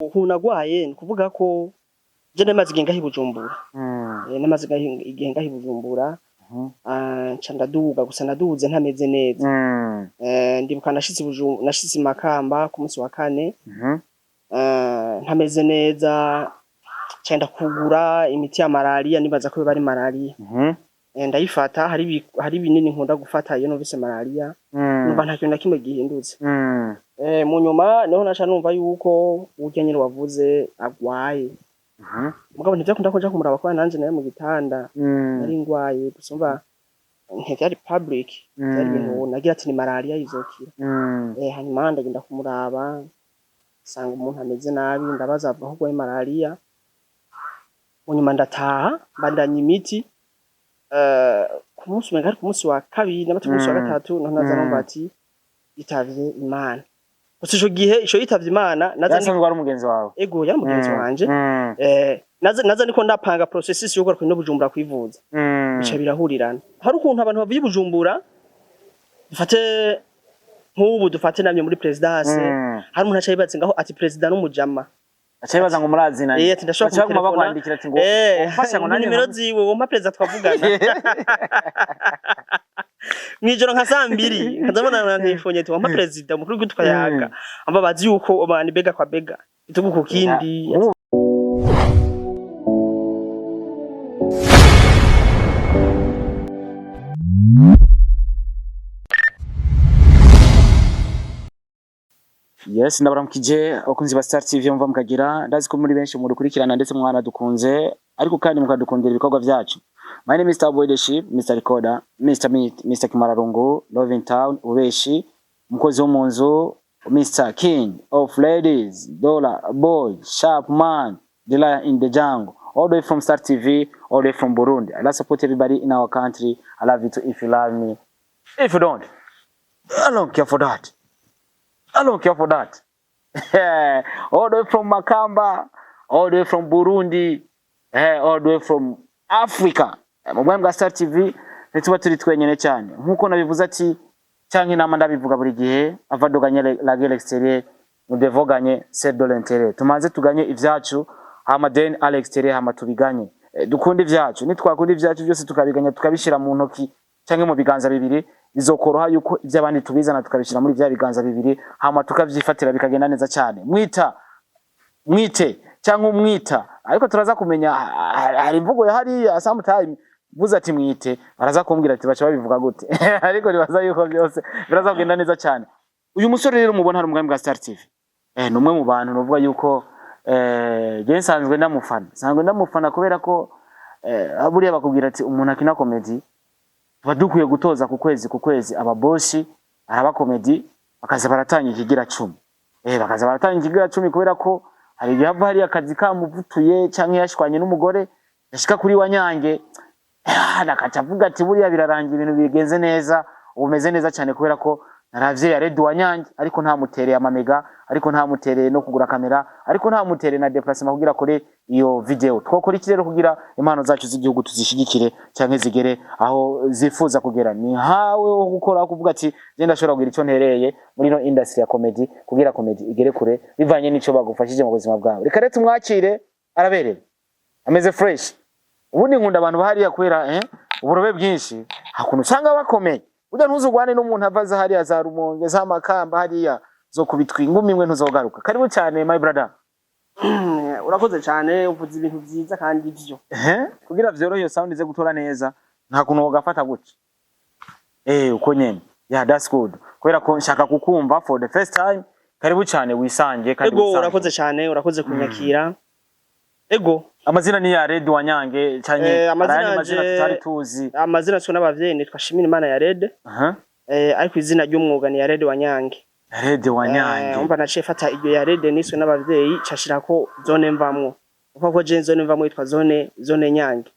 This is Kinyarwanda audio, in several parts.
Nagwaye ni kuvuga ko je namaze igihe ngaha i Bujumbura. Namaze igihe ngaha i Bujumbura. Nca ndaduga gusa naduze ntameze neza. Ndibuka nashitse i Makamba ku munsi wa kane. Ntameze neza. Nca ndakugura imiti ya malaria nibaza ko biba ari malaria. Ndayifata hari binini nkunda gufata iyo numvise malaria. Numva nta kintu na kimwe gihindutse. Mu nyuma niho naca numva yuko urya nyine wavuze agwaye. Mugabo ntivyakunda ko nja kumuraba kwa nanje naye mu gitanda. Nari ngwaye gusumba ntivyari public. Vyari ibintu nagira ati ni malaria izokira. Hanyuma ndagenda kumuraba sanga umuntu ameze nabi ndabaza avuga ko gwaye malaria. Mu nyuma ndataha bandanya imiti. Ku munsi umwe ku munsi wa kabiri n'abatu munsi wa gatatu naho naza numva ati yitavye Imana. Gusa ico gihe ico yitavye Imana nasanzwe ari umugenzi wawe. Ego yari umugenzi wanje. Naza niko ndapanga processes yo gukora Bujumbura kwivuza. Bica birahurirana. Hari ukuntu abantu bavuye Bujumbura dufate nk'ubu dufate namye muri presidence. Hari umuntu aca yibaza ngaho ati president n'umujama. Acayibaza ngo murazina. Ati ndashobora kumva bakwandikira ati ngo umfasha ngo nimero ziwe wo president twavugana. Mwijoro nka 2:00 nkazabona nkifonye ati wampa president umukuru w'igitwa yaga amba bazi yuko abantu bega kwa bega ituguko kindi. Yes, ndabaramukije abakunzi ba Star TV mva mukagira ndazi ko muri benshi mudukurikirana ndetse mwana dukunze ariko kandi mukadukundira ibikorwa byacu. My name is Mr. Boy the Sheep, Mr. Recorder, Mr. Meat, Mr. Kimararungu, Love in Town, Ubeshi, mukozi wo munzu, Mr. King of Ladies, Dollar Boy, Sharp Man, the Lion in the Jungle, all the way from Star TV, all the way from Burundi. I love support everybody in our country. I love you too if you love me. If you don't, I don't care for that. I don't care for that. All the way from Makamba, all the way from Burundi, all the way from Africa. Mubwembwa Star TV nituba turi twenyene cyane. Nkuko nabivuze ati cyanke nama ndabivuga buri gihe avadoganye la l'extérieur mudevoganye c'est de l'intérêt. Tumanze tuganye ivyacu hama then à l'extérieur hama tubiganye. Dukunda ivyacu nitwakunda ivyacu byose tukabiganya tukabishira mu ntoki cyanke mu biganza bibiri bizokoroha yuko ivy'abandi tubizana tukabishira muri vya biganza bibiri hama tukavyifatira bikagenda neza cyane. Mwite cyangwa umwita ariko turaza kumenya hari imvugo ya hari sometime buza ati mwite baraza kumbwira ati bacha babivuga gute ariko nibaza yuko byose biraza kugenda neza cyane. Uyu musore rero mubona hari umwami wa Star TV numwe mu bantu novuga yuko je nsanzwe ndamufana kubera ko aburiya bakubwira ati umuntu akina comedy badukwiye gutoza ku kwezi ababoshi araba comedy bakaza baratanga ikigira 10 bakaza baratanga ikigira 10 kubera ko hari yava hari akazi kamuvutuye canke yashwanye n'umugore yashika kuri Wanyange nakacavuga ati buriya birarangira ibintu bigenze neza ubumeze neza cyane kubera ko naravye ya Red Wanyange ariko nta mutereye amamega ariko nta mutereye no kugura kamera ariko nta mutereye na déplacement kugira kore iyo video twokora iki rero kugira impano zacu z'igihugu tuzishigikire canke zigere aho zifuza kugera ni hawe wo gukora kuvuga ati je ndashobora kugira icyo ntereye muri no industry ya comedy kugira comedy igere kure bivanye n'ico bagufashije mu buzima bwawe reka rete mwakire arabereye ameze fresh ubundi nkunda abantu bahariya kwera uburobe bwinshi hakuntu usanga bakomeye uja ntuzugwane n'umuntu avaza hariya za Rumonge za Makamba hariya zo kubitwa ingumi imwe ntuzogaruka karibu cyane my brother. Urakoze cyane uvuze ibintu byiza kandi byo kugira vyorohe sound ize gutora neza nta kuntu wogafata gutya uko nyene that's good kubera ko nshaka kukumva for the first time karibu cyane wisange kandi urakoze cyane urakoze kunyakira. Amazina ni ya Red Wanyange cyane amazina tutari tuzi. Amazina cyo n'abavyeyi nitwa Shimira Imana ya Red. Ariko izina ry'umwuga ni ya Red Wanyange. Red Wanyange. Umva naciye fata iryo ya Red niswe n'abavyeyi cashirako zone mvamwo. Uko je zone mvamwo yitwa zone Nyange.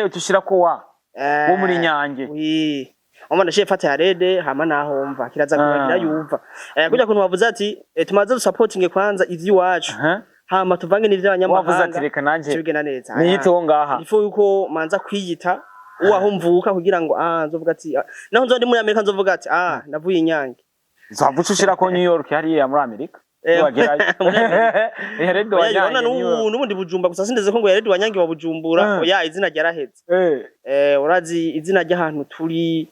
Utushirako wo muri Nyange. Umva naciye fata ya Red hama naho mva kiraza kubagira yumva. Kujya kuntu wavuze ati tumaze supporting kwanza ivyi wacu. Hama tuvange n'ivy'abanyamahanga. Wavuze ati reka nanje kibigena neza. Niyito ngaha. Ifo yuko manza kwiyita uwaho mvuka kugira ngo nzovuga ati naho nzo ndi muri Amerika nzovuga ati navuye Inyange. Zavucushira ko New York hariya muri Amerika. wagerayo Yared Wanyange n'ubundi Bujumba gusa sindeze ko ngo Yared Wanyange wa Bujumbura oya izina ryaraheze urazi izina ry'ahantu turi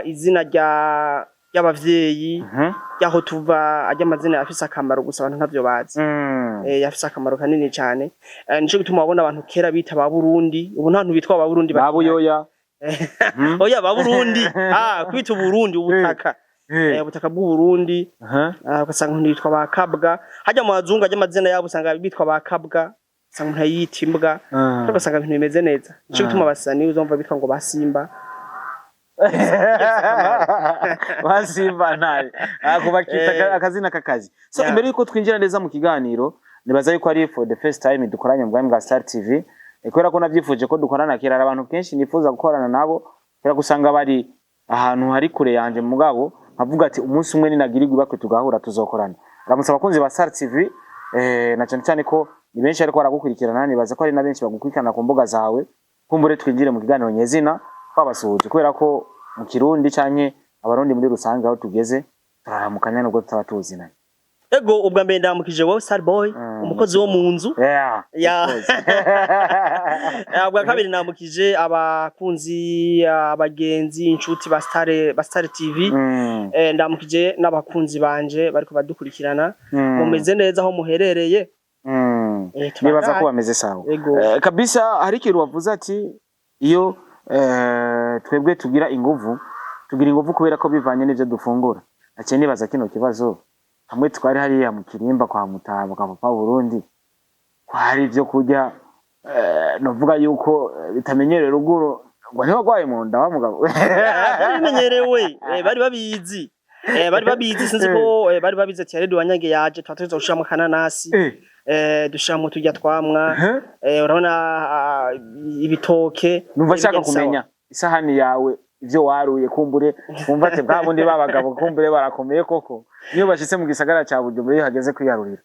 izina ry'abavyeyi yaho tuva ajya amazina yafise akamaro gusa abantu ntavyo bazi yafise akamaro kanini cyane nico gituma wabona abantu kera bita ba Burundi ubu ntantu bitwa ba Burundi babuyoya oya ba Burundi kwita Burundi ubutaka ubutaka bw'u Burundi ugasanga ntitwa ba Kabwa hajya mu bazungu ajya amazina yabo usanga bitwa ba Kabwa usanga ntayita imbwa ugasanga ibintu bimeze neza nico gituma basani uzumva bitwa ngo basimba basimba naye kubakita akazina kakazi so imbere yuko twinjira neza mu kiganiro nibaza yuko ari for the first time dukoranye mu bwa Star TV kubera ko navyifuje ko dukorana kera abantu kenshi nifuza gukorana nabo kubera gusanga bari ahantu hari kure yanje mugabo nkavuga ati umunsi umwe ninagirigwa bakwe tugahura tuzokorana ramusaba kunzi ba Star TV na cyane ko ni benshi ariko baragukurikirana nibaza ko ari na benshi bagukurikirana ku mbuga zawe kumbure twinjire mu kiganiro nyezina twabasuhuje kubera ko mu Kirundi canke abarundi muri rusange aho tugeze turaramukanya nubwo tutabatuzinanye ego ubwa mbere ndamukije wowe Star Boy umukozi wo mu nzu ubwa kabiri ndamukije abakunzi abagenzi inshuti ba Star TV ndamukije n'abakunzi banje bariko badukurikirana mumeze neza aho muherereye nibaza ko bameze sawa kabisa hari ikintu wavuze ati iyo twebwe tugira inguvu kubera ko bivanye n'ivyo dufungura ace nibaza kino kibazo hamwe twari hariya mu Kirimba kwa Mutabo kwa Papa Burundi kwari ivyo kurya novuga yuko bitamenyereye ruguru ngo ntibagwaye mu nda wa mugabo bimenyerewe bari babizi sinzi ko bari babize ati Yared Wanyange yaje twateza gushiramo kananasi dushiramo tujya twamwa urabona ibitoke numva shaka kumenya isahani yawe ivyo waruye kumbure kumva ate bwabundi babagabo kumbure barakomeye koko niyo bashitse mu gisagara ca Bujumbura iyo hageze kwiyarurira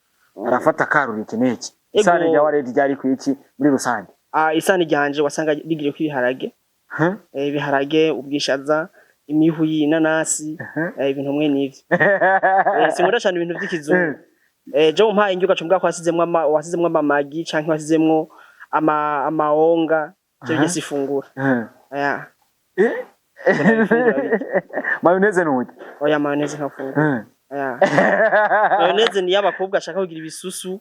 arafata karuri kineki isahani ya Yared ryari kwiki muri rusange isahani ryanje wasanga rigire kwiharage ibiharage ubwishaza imihu y'inanasi ibintu mwe n'ivyo sinkunda cyane ibintu by'ikizungu jo mpaye injuga cumbwa wasizemwe amamagi canke wasizemwe amaonga cyo gisifungura mayonnaise nuki oya mayonnaise nkafungura mayonnaise ni y'abakobwa ashaka kugira ibisusu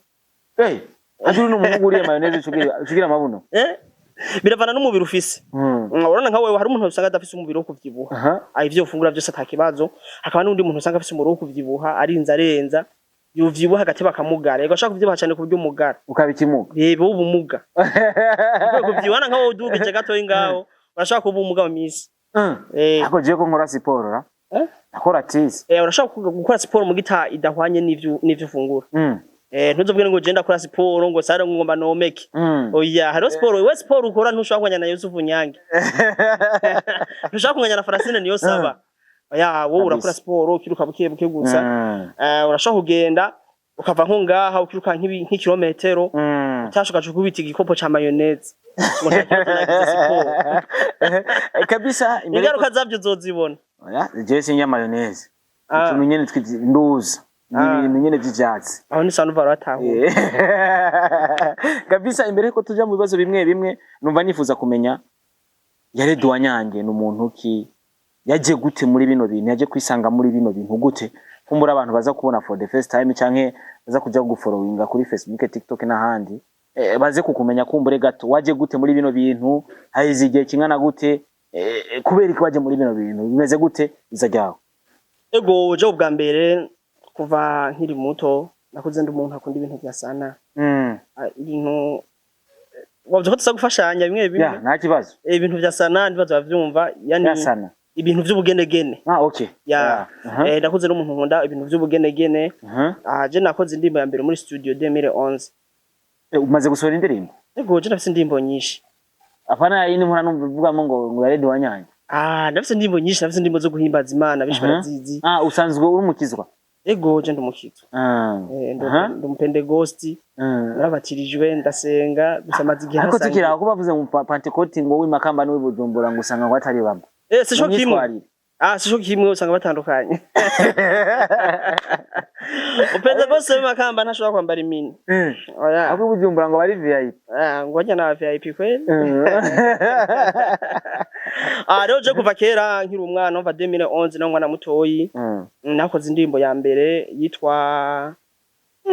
aduru n'umuhungu uriye mayonnaise cugira amabuno biravana n'umubiri ufise urabona nka wewe hari umuntu usanga adafise umubiri wo kuvyibuha ivyo ufungura byose atakibazo hakaba n'undi muntu usanga afise umubiri wo kuvyibuha arenza yuvyibuha agateba akamugara yego ashaka kuvyibuha cyane ku buryo umugara ukabikimuga yebo ubumuga kuvyibuha nka wowe udugije gato ingaho urashaka kuba umuga mu misi ako je ko nkora siporo ra akora tisi urashaka gukora siporo mu gita idahwanye n'ivyo ufungura ntuzobwire ngo genda kora siporo ngo sare ngomba nomeke oya haro siporo we siporo ukora ntushaka kunyana na Yusufu Nyange ntushaka kunyana na Francine niyo saba oya wowe urakora siporo ukiruka buke gusa urashaka kugenda ukava nko ngaha ukiruka nk'ikilometero utashuka kubita igikopo ca mayonnaise kabisa ingaruka zavyo zozibona oya je sinya mayonnaise tumenyene twizinduza n'ibintu nyene vy'ivyatsi aho ni sanu barataho kabisa imbere ko tuja mu bibazo bimwe numva nifuza kumenya Yared Wanyange n'umuntu ki yaje gute muri bino bintu yaje kwisanga muri bino bintu gute kumbura abantu baza kubona for the first time canke baza kuja gufollowinga kuri Facebook TikTok n'ahandi baze kukumenya kumbure gato waje gute muri bino bintu hayizigiye kingana gute kubera ko waje muri bino bintu bimeze gute izajyaho ego je ubwa mbere kuva nkiri muto nakuze ndi umuntu akunda ibintu bya sana ibintu wavyo ko tuzagufashanya bimwe nta kibazo ibintu bya sana ndibazo bavyumva yani sana ibintu vy'ubugenegene okay nakuze n'umuntu nkunda ibintu vy'ubugenegene je nakoze indimbo ya mbere muri studio 2011 umaze gusohora indirimbo ego je nafise indimbo nyinshi apana yini mpora numva ngo Yared Wanyange nafise indimbo nyinshi nafise indimbo zo guhimbaza Imana bishobora zizi usanzwe uri mukizwa ego je ndumukizwa ndumupentegosti narabatirijwe ndasenga dusamaze igihe ariko tukira ko bavuze mu Pentecote ngo w'imakamba n'we Bujumbura ngo usanga ngo atari bamwe sisho kimwe sisho kimwe usanga batandukanye Upende bose Makamba ntashobora kwambara imini. Oya. Ako Bujumbura ngo bari VIP. Ngo ajya na VIP kweli. Rero je kuva kera nkiri umwana umva 2011 no mwana mutoyi. Nakoze indirimbo ya mbere yitwa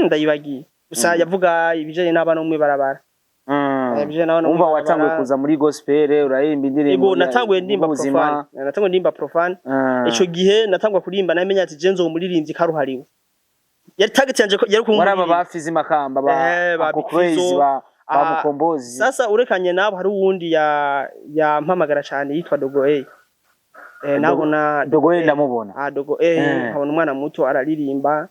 ndayibagiye. Gusa yavuga ibijanye n'abana umwe barabara. Umva watanguye kuza muri gospel urarimba indirimbo. Ego natanguye ndimba profane. Natanguye ndimba profane. Ico gihe natangwa kurimba namenya ati jenzo umuririmbyi karuhariwe. Yari target yanje yari kumuri. Baraba bafize Makamba ba crazy ba mukombozi. Sasa urekanye nabo hari uwundi ya mpamagara cyane yitwa Dogo A. Nabona Dogo A ndamubona. Dogo A nkabona umwana muto araririmba.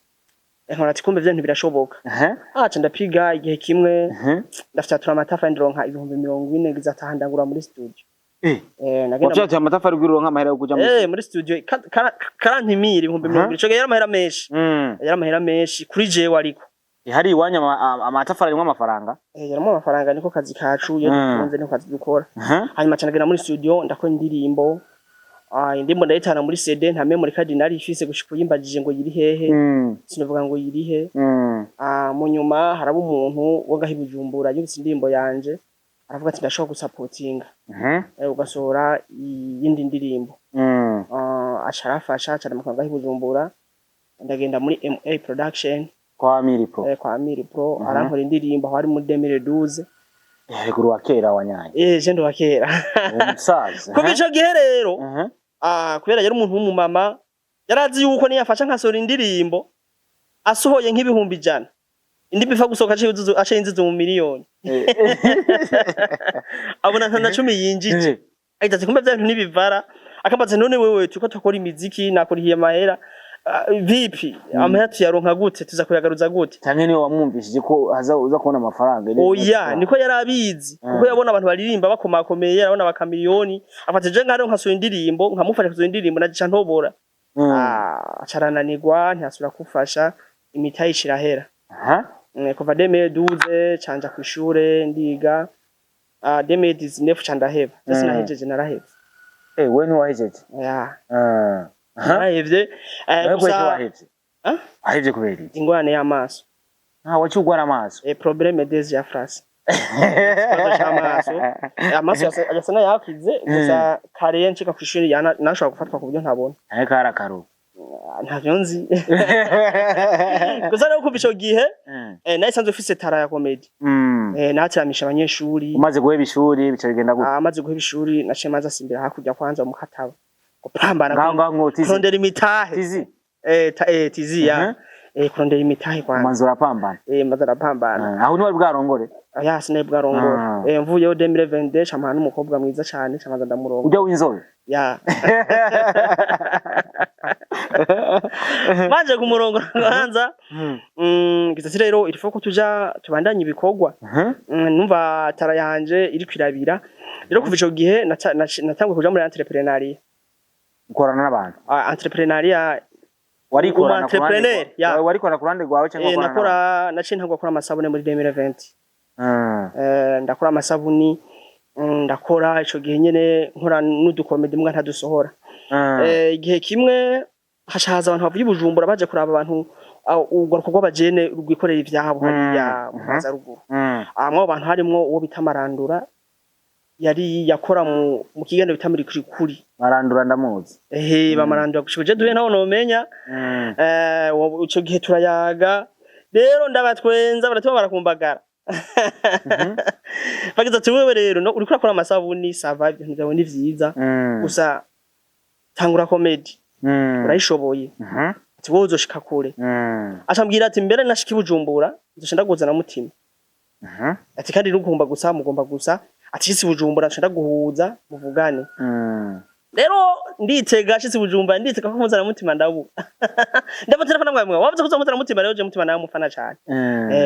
Nkora ati kumbe vyo ntibirashoboka. Acha ndapiga igihe kimwe ndafyatura amatafa ndironka 40 gizatahanda muri studio. Wafyatura amatafari guronka amahera yo kuja muri studio 40,000 40,000 cyo yari amahera menshi. Yari amahera menshi kuri jewe ariko. Hari iwanya amatafari arimwe amafaranga? Yarimo amafaranga niko kazi kacu yo dukunze niko kazi dukora. Hanyuma cyane muri studio ndakora indirimbo. Indimbo ndayitana muri CD nta memory card nari ifise gushika yimbagije ngo yiri hehe. Sinovuga ngo yiri he. Mu nyuma haraba umuntu wo gahi Bujumbura yubise indimbo yanje. Aravuga ati ndashaka gusupportinga. Ugasohora yindi ndirimbo. Acarafasha cyane mu gahi Bujumbura. Ndagenda muri MA Production. Kwa Amiri Pro arankora indirimbo hari muri 2012. Ruguru wa kera wanyanye. Je ndo wa kera. Umusaza. Kubico gihe rero. Kubera yari umuntu w'umumama yarazi yuko niyafasha nkasora indirimbo asohoye nk'ibihumbi 100. Indi bifa gusoka ace inzizo mu miliyoni. Abona nta 10 yinjije. Ahita ati kumbe byantu nibivara akabaza none wewe tuko tukora imiziki nakurihiye mahera. Vipi amahera tuyaronka gute tuza kuyagaruza gute cyane niwe wamwumvishije ko uza kubona amafaranga oya niko yarabizi kuko yabona abantu baririmba bakomakomeye yarabona bakamiliyoni afatije ngaro nkasoye indirimbo nkamufasha kuzoye indirimbo nagica ntobora acarananirwa ntiyasura kufasha imitayi ishirahera kuva 2012 canja kwishure ndiga 2019 canda heva ndetse nahejeje naraheva we ni wahejeje Ahevye gusa ahevye kubera ingwane y'amaso wacugwara amaso problème des ya France amaso yasana yakize gusa kare nshika kwishuri nashobora gufatwa ku buryo ntabona ariko harakaro ntavyo nzi gusa rero kubico gihe nayisanzwe ufise tara ya comedy natiramisha abanyeshuri umaze guheba ishuri bica bigenda gute amaze guheba ishuri naciye maza simbira hakurya kwanza mu Kataba kupambana kurondera imitahe tizi ya kurondera imitahe kwanza manzura pambana mazara pambana aho ni wari bwarongore sine bwarongore mvuye 2022 chamana n'umukobwa mwiza cyane chamaza ndamurongo ujya w'inzobe manje kumurongo kwanza gizati rero ilifo ko tubandanye ibikorwa numva tara yanje iri kwirabira rero kuva ico gihe natangwe kuja muri entrepreneuria ukorana n'abantu entrepreneuria warikorana ku ruhande rwawe cyangwa nakora naciye ntagwa kora amasabune muri 2020 ndakora amasabuni ndakora ico gihe nyene nkora n'udukomedi mbwa ntadusohora igihe kimwe hashaza abantu bavuye Bujumbura baje kuraba abantu ugaruko rw'abajene rwikorera ivyabo hariya mukaza ruguru amwe abantu harimo uwo bitamarandura yari yakora mu kigendo bitamuri kuri marandura ndamuzi bamarandura gushije duhe naho nomenya ico gihe turayaga rero ndabatwenza baratuma barakumbagara bagize ati wewe rero uri kurakora amasabuni survive ntivyo ni vyiza gusa tangura comedy urayishoboye ati wowe uzoshika kure acambwira ati mbere nashiki Bujumbura nzoshenda guzana mutima ati kandi nugomba gusa ati isi Bujumbura nshenda guhuza muvugane rero nditega shitsi Bujumbura nditega ko muzana mutima ndabu ndaba telefone mwamwe wavuze ko muzana mutima rero je mutima nawe mufana cyane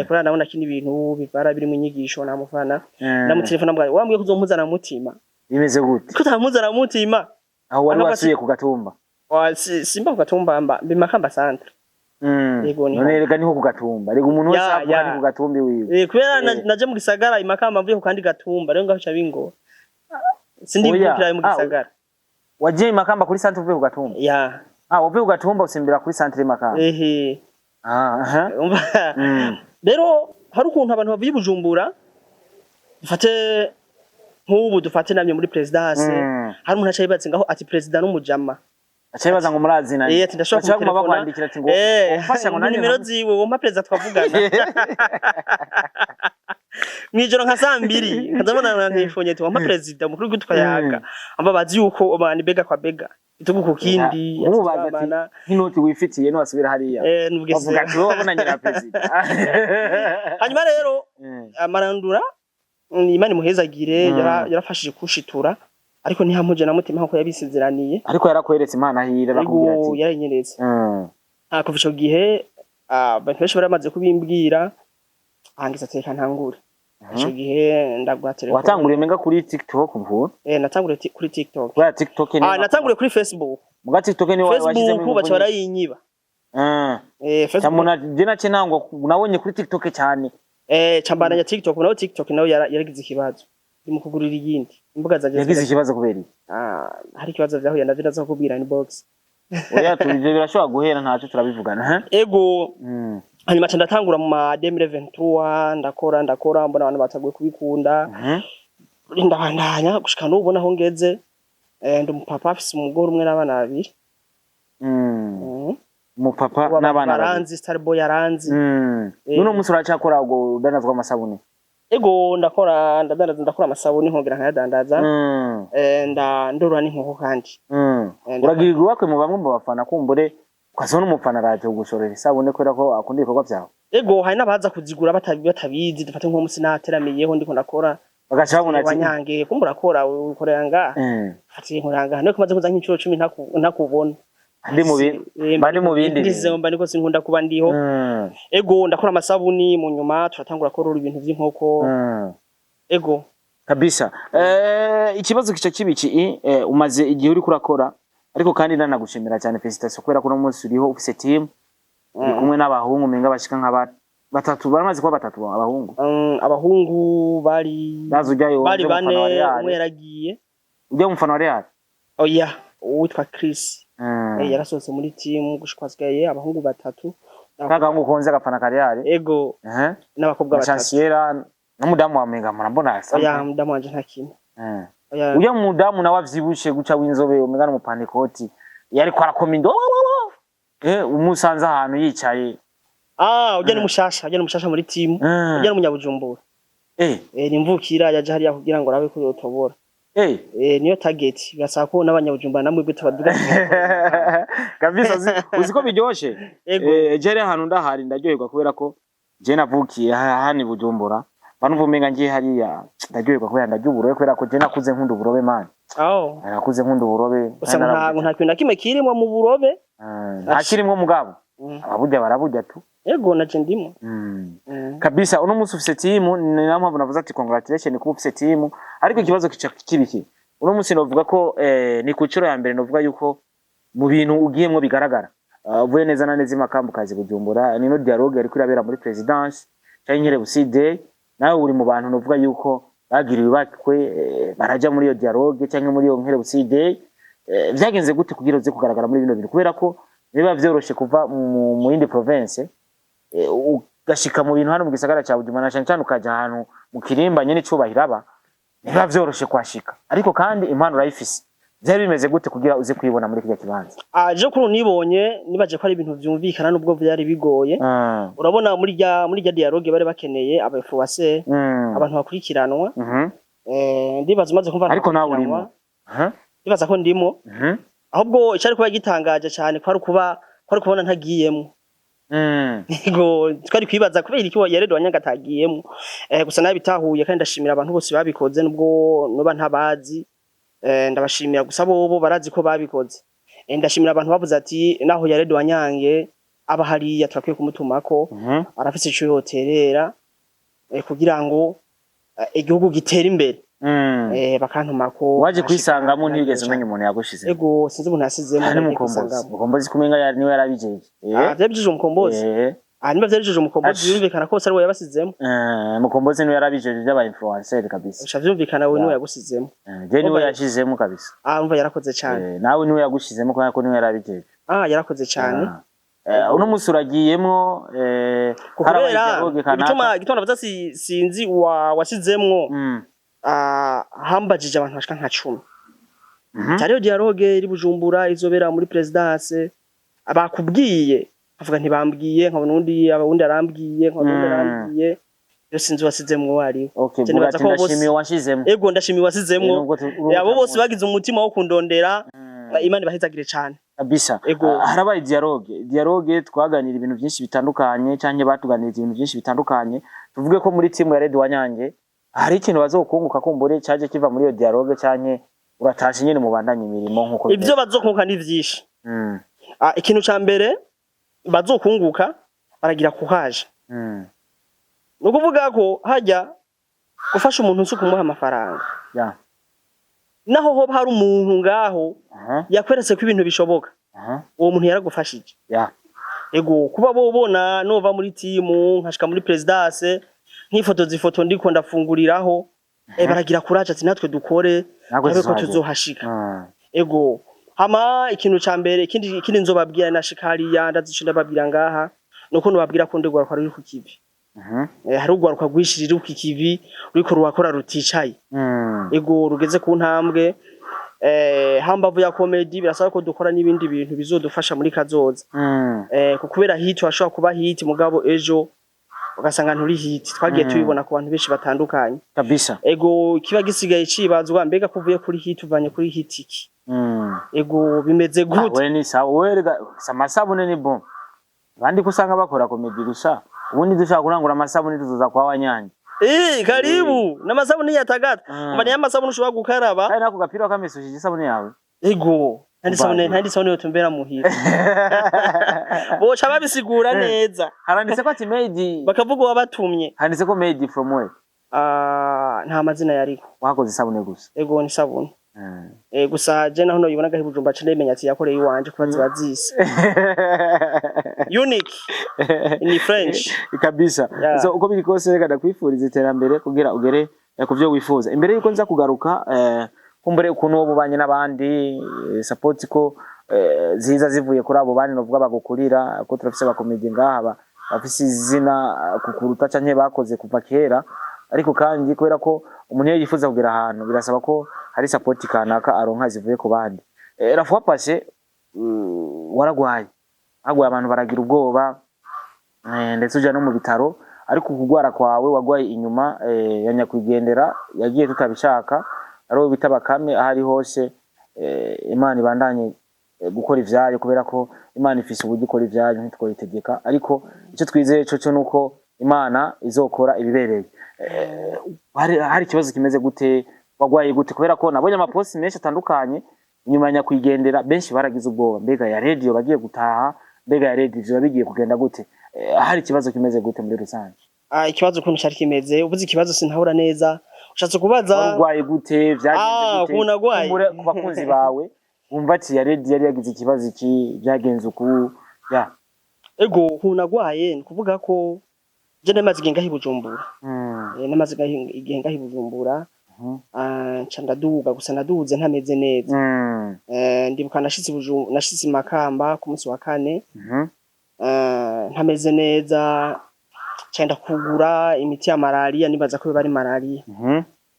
kuri nawe nakindi ibintu bivara biri mu nyigisho namufana ndamu telefone mwamwe wambwiye ko muzana mutima bimeze gute ko tamuzana mutima aho wari wasuye ku Gatumba simba ku Gatumba Makamba centre none rega niho ku Gatumba rega umuntu wese avuga ni ku Gatumba wiwe kubera naje mu Gisagara Makamba mvuye ku kandi Gatumba rero ngaho cabingo sindi bukira mu Gisagara waje Makamba kuri centre uvuye ku Gatumba wavuye ku Gatumba usimbira kuri centre Makamba rero hari ukuntu abantu bavuye Bujumbura dufate nk'ubu dufate namye muri presidence hari umuntu acayibatse ngaho ati president n'umujama acayibaza ngo murazina ati ndashobora kukwandikira ati ngo ufasha ngo nanjye nimero ziwe wompa president twavugana mwijoro nka 2:00 nkazabona nkifonye ati wampa president mukuru gutwayaga amba bazi yuko abantu bega kwa bega itugu kukindi yatubana n'inoti wifitiye no wasubira hariya bavuga ati wowe wabonanye na president hanyuma rero amarandura Imana muhezagire yarafashije kushitura ariko ntihamuje na mutima nko yabisezeraniye ariko yarakweretse Imana hira bakubwira ati yarinyeretse kuva ico gihe abantu benshi baramaze kubimbwira angiza teka ntangure ico gihe ndagwa telefone watanguriye menga kuri TikTok mvu natanguriye kuri TikTok kwa TikTok ni natanguriye kuri Facebook muga TikTok ni washize mu bacha barayinyiba Facebook jena cenango nabonye kuri TikTok cyane chambana ya TikTok naho TikTok naho yaragize ikibazo mu kugurira iyindi imbuga zaje yagize ikibazo kubera hari ikibazo vyaho yanavira zo kubwira inbox oya tuje birashobora guhera ntaco turabivugana ego hanyuma ndatangura mu 2023 ndakora mbona abantu bataguye kubikunda ndabandanya gushika n'ubona aho ngeze ndi umupapa afise umugore umwe n'abana babiri umupapa n'abana baranzi Starboy yaranzi nuno musi uracakora ubwo danazwa amasabuni ego ndakora amasabuni nkongera nkayadandaza ndorora n'inkoko kandi uragirirwa wakwe mu bamwe mu bafana kumbure kwazo n'umufana raje gushorera isabune kwera ko akunda ibikorwa byawe ego hari nabaza kuzigura batabizi dufate nko musi nateramiyeho ndiko ndakora bagacabona ati wanyange kumbura kora ukorera nga ati nkoranga no kumaze kuza nk'icuro 10 ntakubona ndi mu bindi ndizomba niko sinkunda kuba ndiho ego ndakora amasabuni mu nyuma turatangura korora ibintu by'inkoko ego kabisa ikibazo kica kibiki umaze igihe uri kurakora ariko kandi nanagushimira cyane felicitation kwera ko no munsi uriho ufise team uri kumwe n'abahungu menga bashika nka batatu baramaze kuba batatu abahungu bari bane umwe yaragiye ujya umufana wa Real oya uwitwa Chris yarasohotse muri team gushikwaskaye abahungu batatu kaga ngo konze agafana ka Real ego n'abakobwa batatu Chancellor n'umudamu wa Mega murambona asa oya mudamu wanje ntakina uya mudamu nawe avyibushe guca winzobe umegana mu panikoti yari kwa rakomindo umusanza ahantu yicaye ujya ni mushasha muri team ujya n'umunyabujumbura ni mvukira yaje hariya kugira ngo rabe ko yotobora niyo target birasaba ko n'abanyabujumbura namwe bwo tubaduga kabisa uziko biryoshe jere hano ndahari ndaryoherwa kubera ko je navukiye hani Bujumbura banuvumenga ngiye hariya ndaryoherwa kubera ndaryuburobe kubera ko je nakuze nkunda uburobe man nakuze nkunda uburobe nta kintu nakime kirimo mu burobe nta kirimo mugabo ababurya baraburya tu ego naje ndimo kabisa uno musi ufise team ni nampamvu navuze ati congratulations ku ufise team ariko ikibazo kica kibiki uno musi novuga ko ni kucuro ya mbere novuga yuko mu bintu ugiyemwo bigaragara uvuye neza na neza imakambukazi Bujumbura nino dialogue ari kurabera muri presidence cyangwa nkere buside nawe uri mu bantu novuga yuko bagiriwe bakwe baraja muri iyo dialogue cyangwa muri iyo nkere buside vyagenze gute kugira uze kugaragara muri bino bintu kubera ko biba vyoroshe kuva mu yindi province ugashika mu bintu hano mu gisagara cya Bujumbura cyane ukaja ahantu mu Kirimba nyene cubahiraba biba vyoroshe kwashika ariko kandi impano urayifise byari bimeze gute kugira uze kwibona muri kujya kibanza je kuri nibonye nibaje ko ari ibintu vyumvikana nubwo byari bigoye urabona muri rya dialogue bari bakeneye abafuwase abantu bakurikiranwa ndibaza umaze kumva ariko nawe urimo ndibaza ko ndimo ahubwo cyari kuba gitangaje cyane kwari kubona ntagiyemo Ego twari kwibaza kubera iki yaredo wanyagatagiyemo gusa nabitahuye kandi ndashimira abantu bose babikoze nubwo noba ntabazi ndabashimira gusa bobo barazi ko babikoze ndashimira abantu bavuze ati naho yaredo wanyange aba hari yatrakwiye kumutumako arafise ico yoterera kugira ngo igihugu gitere imbere bakantumako waje kwisangamo ntibigeze umenya umuntu yagushize ego sinzi umuntu yasizemo ari mukombozi kumenga yari niwe yarabijeje byabijije umukombozi niba byarije umukombozi yumvikana ko bose ari we yabasizemo mukombozi niwe yarabijeje by'aba influencer kabisa ushavyumvikana we niwe yagusizemo je niwe yashizemo kabisa umva yarakoze cyane nawe niwe yagushizemo kubera ko niwe yarabijeje yarakoze cyane uno musi uragiyemwo kubera igituma navuze sinzi wasizemwo hambajije abantu bashika nka 10 cyariyo dialogue iri Bujumbura izobera muri presidence abakubwiye avuga ntibambwiye nkabona undi arambwiye nkabona arambwiye yo sinzi wasizemwo wari ndashimiye washizemwo ego ndashimiye wasizemwo yabo bose bagize umutima wo kundondera Imana bahezagire cyane kabisa harabaye dialogue twaganira ibintu byinshi bitandukanye cyane batuganiriza ibintu byinshi bitandukanye tuvuge ko muri team ya Red Wanyange hari ikintu bazokunguka kumbure cyaje kiva muri iyo dialogue cyane uratashe nyine mu bandanye imirimo nkuko ibyo bazokunguka ni byinshi ikintu ca mbere bazokunguka baragira kuhaje no kuvuga ko hajya gufasha umuntu nsuku kumuha amafaranga naho hoba hari umuntu ngaho yakweretse ko ibintu bishoboka uwo muntu yaragufashije ego kuba bobona nova muri team nkashika muri presidence nk'ifoto ndiko ndafunguriraho baragira kuraje ati natwe dukore abe ko tuzohashika ego hama ikintu ca mbere ikindi nzobabwira nashikariya ndazicinda babwira ngaha nuko nubabwira ko ndegwa kwa ruri ku kivi hari ugwaruka gwishirira ku kivi uriko ruwakora ruticaye ego rugeze ku ntambwe hambavu ya comedy birasaba ko dukora n'ibindi bintu bizodufasha muri kazoza kubera hit washobora kuba hit mugabo ejo ugasanga nturi hit twagiye tubibona ku bantu benshi batandukanye kabisa ego kiba gisigaye cibazwa mbega kuvuye kuri hit uvanye kuri hit iki ego bimeze gute we ni sawa werega samasabune ni bon bandi kusanga bakora comedy gusa ubundi dushaka kurangura amasabune tuzoza kwa Wanyange karibu n'amasabune yatagata ubane y'amasabune ushobora gukaraba kandi nako gapira kamesushije isabune yawe ego ntandi sabune yotumbera muhira boca babisigura neza haranditse ko ati made bakavuga wabatumye handitse ko made from where nta mazina yariko wakoze isabune gusa ego ni sabune gusa je naho no yibona gahi Bujumbura cende imenya ati yakoreye iwanje kubazi bazise unique in French kabisa so uko biri kose reka ndakwifuriza iterambere kugira ugere kuvyo wifuza imbere yuko nza kugaruka kumbere ukuntu ububanye n'abandi support ko ziza zivuye kuri abo bandi novuga bagukurira ko turafise abakomedi ngaha bafise izina kukuruta canke bakoze kuva kera ariko kandi kubera ko umuntu yifuza kugira ahantu birasaba ko hari support kanaka aronka zivuye ku bandi rafuwa pashe waragwaye abantu baragira ubwoba ndetse uja no mu bitaro ariko kugwara kwawe wagwaye inyuma ya nyakwigendera yagiye tutabishaka aro bita Bakame ahari hose Imana ibandanye gukora ivyayo kubera ko Imana ifise uburyo ikora ivyayo ntitwoyitegeka ariko ico twizeye cyo nuko Imana izokora ibibereye hari ikibazo kimeze gute wagwaye gute kubera ko nabonye amaposti menshi atandukanye inyuma ya nyakwigendera benshi baragize ubwoba mbega ya radio bagiye gutaha mbega ya radio ziba bigiye kugenda gute hari ikibazo kimeze gute muri rusange ikibazo kuntu cyari kimeze uvuze ikibazo sinahura neza ushatse kubaza wagwaye gute vyagenze gute kunagwaye ku bakunzi bawe umva ati ya radio yari yagize ikibazo iki byagenze uku ego kunagwaye kuvuga ko je namaze igenga hi Bujumbura namaze igenga hi Bujumbura ndaduga gusa naduze ntameze neza ndibuka nashitse Makamba ku munsi wa 4 ntameze neza cyenda kugura imiti ya malaria nibaza ko bari malaria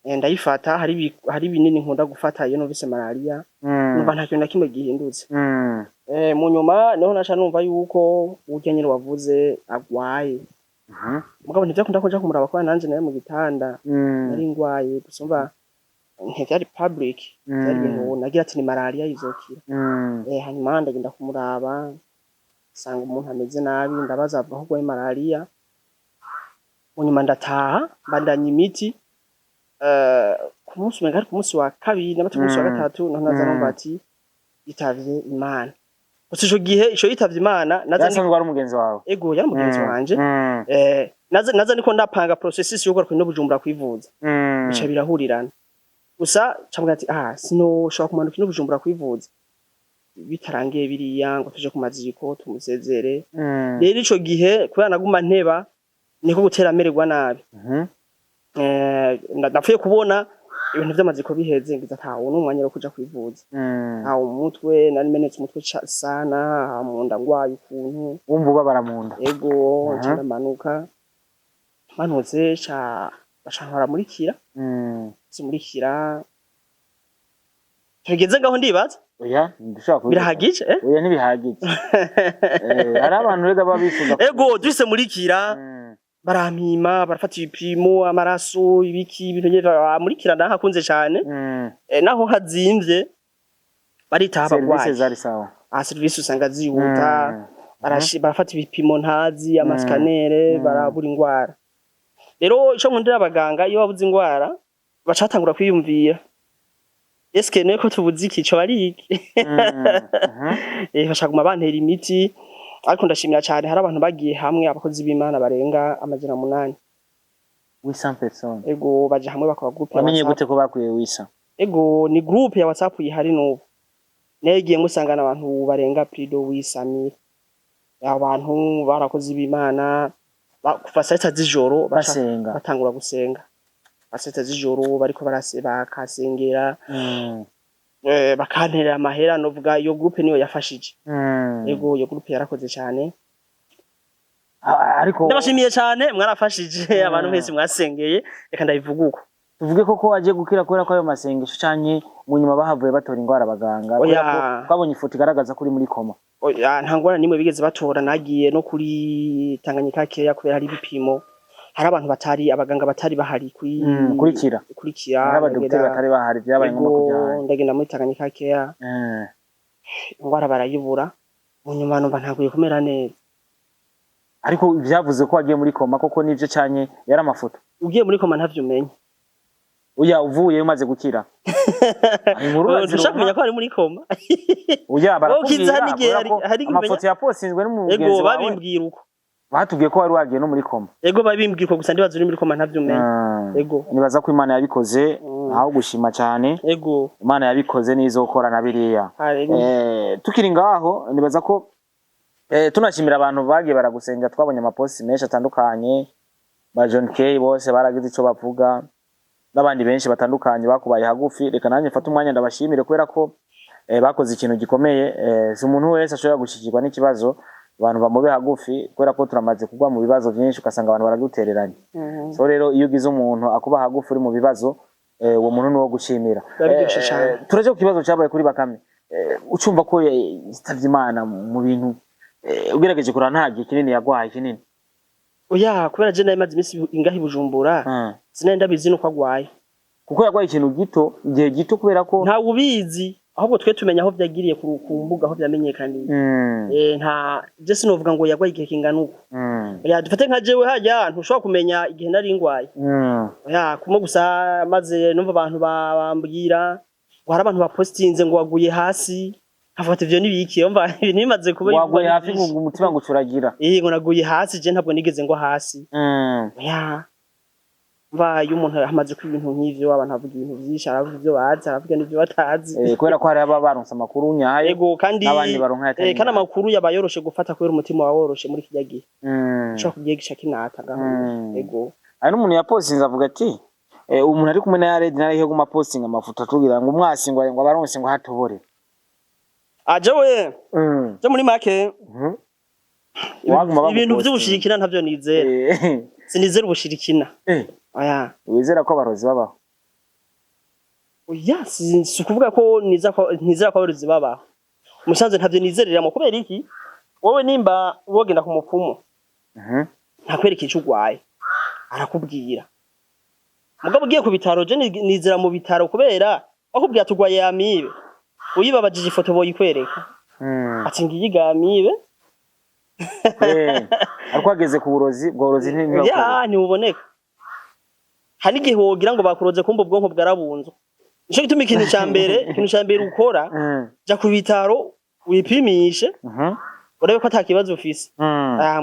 ndayifata hari binini nkunda gufata iyo numvise malaria numva nta kintu nakimwe gihindutse mu nyuma naho naca numva yuko ugenyere wavuze agwaye mugabo ntivyakunda ko nja kumuraba kwa nanje naye mu gitanda nari ngwaye gusumba ntivyari public byari bintu nagira ati ni malaria izokira hanyuma ndagenda kumuraba sanga umuntu ameze nabi ndabaza avuga ko gwaye malaria unyuma ndataha bandanya imiti ku munsi umwe ku munsi wa 2 na ku munsi wa 3 naho naza numva ati itavye Imana gusa ico gihe ico yitavye Imana naza ari umugenzi wawe ego yari umugenzi wanje naza niko ndapanga processes yo gukora no Bujumbura kwivuza bica birahurirana gusa cyambwa ati sino shaka kumanuka no Bujumbura kwivuza bitarangiye biriya ngo tuje kumaziko tumusezere rero ico gihe kubera naguma nteba niko gutera mererwa nabi napfuye kubona ibintu vy'amaze ko biheze ngize atawo n'umwanya wo kuja kwivuza aho umutwe nari menetse umutwe sana mu nda ngwaye ukuntu wumva ubabara mu nda ego ndamanuka manutse bashantwara muri kira simurikira tugeze ngaho ndibaza oya ndashaka birahagije oya ntibihagije hari abantu rega babifuza ego duse murikira barampima barafata ibipimo amaraso ibiki ibintu nyene amurikira ndahakunze cyane naho hazimvye baritaha abagwayi service zari sawa service usanga zihuta barafata ibipimo ntazi amaskanere barabura ingwara rero ico nkundira abaganga iyo babuze ingwara bacatangura kwiyumvira eske neko tubuzi iki cyo bari iki bashaguma bantera imiti ariko ndashimira cyane hari abantu bagiye hamwe abakozi b'Imana barenga amajana 8 800 personnes ego baje hamwe bakaba groupe bamenye gute ko bakwiye wisa ego ni groupe ya WhatsApp yihari n'ubu negiye ngusangana abantu barenga prido wisamira abantu barakozi b'Imana kuva saa z'ijoro basenga batangura gusenga basete z'ijoro bariko bakasengera bakanterera amahera novuga iyo groupe niyo yafashije ego iyo groupe yarakoze cyane ariko ndabashimiye cyane mwarafashije abantu bese mwasengeye reka ndabivuga uko tuvuge ko waje gukira kubera ko ayo masengesho canye mu nyuma bahavuye batora ingwara abaganga twabonye ifoto igaragaza kuri muri koma oya nta ngwara nimwe bigeze batora nagiye no kuri Tanganyika keya kubera hari ibipimo hari abantu abaganga batari bahari kurikira n'abadokiteri batari bahari byabaye ngombwa kujyana ndagenda muri Tanganyika keya ingwara barayibura mu nyuma numva ntaguye kumera neza ariko byavuze ko wagiye muri koma koko nivyo cyanye yari amafoto ugiye muri koma ntavyo umenye uya uvuye umaze gukira ushaka kumenya ko ari muri koma uya barakubwira amafoto ya postinzwe n'umugenzi wawe ego babimbwira uko batubwiye ko wari wagiye no muri koma ego babimbwira ko gusa ndibaza uri muri koma ntavyo umenye ego nibaza ko Imana yabikoze aho gushima cyane ego Imana yabikoze n'izokora na biriya tukiri ngaho nibaza ko tunashimira abantu bagiye baragusenga twabonye amaposti menshi atandukanye ba John K bose baragize ico bavuga n'abandi benshi batandukanye bakubaye hagufi reka nanjye mfata umwanya ndabashimire kubera ko bakoze ikintu gikomeye si umuntu wese ashobora gushikirwa n'ikibazo abantu bamube hagufi kubera ko turamaze kugwa mu bibazo byinshi ukasanga abantu baragutereranye so rero iyo ugize umuntu akuba hagufi uri mu bibazo uwo muntu ni wo gushimira turaje ku kibazo cyabaye kuri Bakame ucumva ko yitavye Imana mu bintu ugerageje kurana ntagiye kinini yagwaye kinini oya kubera je nayimaze imisi ingahi Bujumbura sinenda bizi no kwagwaye kuko yagwaye ikintu gito igihe gito kubera ko nta ubizi ahubwo twe tumenya aho byagiriye ku mbuga aho byamenyekaniye nta je sinovuga ngo yagwaye igihe kingana uko oya dufate nka jewe hajya ntushobora kumenya igihe nari ngwaye oya kumo gusa maze numva abantu bambwira ngo hari abantu bapostinze ngo waguye hasi afata ivyo nibiki umva nimaze kuba waguye hafi ngo umutima ngo curagira ngo naguye hasi je ntabwo nigeze ngo hasi oya mva iyo umuntu amaze ku ibintu nk'ivyo abantu bavuga ibintu byinshi aravuga ivyo bazi aravuga n'ivyo batazi kubera ko hari baronse amakuru nyaye n'abandi baronka yatari kandi amakuru yabayoroshe gufata kubera umutima waworoshe muri kijya gihe cyo kubyigisha kinata gaho ego ari n'umuntu yapostinze avuga ati umuntu ari kumwe na Yared nari he guma posting amafoto atubwira ngo umwasi ngo abaronse ngo hatobore ajewe je muri make ibintu by'ubushirikina ntavyo nizera sinizera ubushirikina oya wizera ko abarozi babaho oya si kuvuga ko nizera ko abarozi babaho umusanze ntavyo nizereramo kubera iki wowe nimba wogenda ku mupfumu ntakwereka icyo ugwaye arakubwira mugabo ugiye ku bitaro je nizera mu bitaro kubera akubwira tugwaye yamibe uyibabajije ifoto boyikwereka ati ngiyigamibe ariko ageze ku burozi bworozi ntibuboneka hari igihe wogira ngo bakuroze kumva ubwonko bwarabunzwe nico gituma ikintu ca mbere ukora ja ku bitaro wipimishe urebe ko atakibazo ufise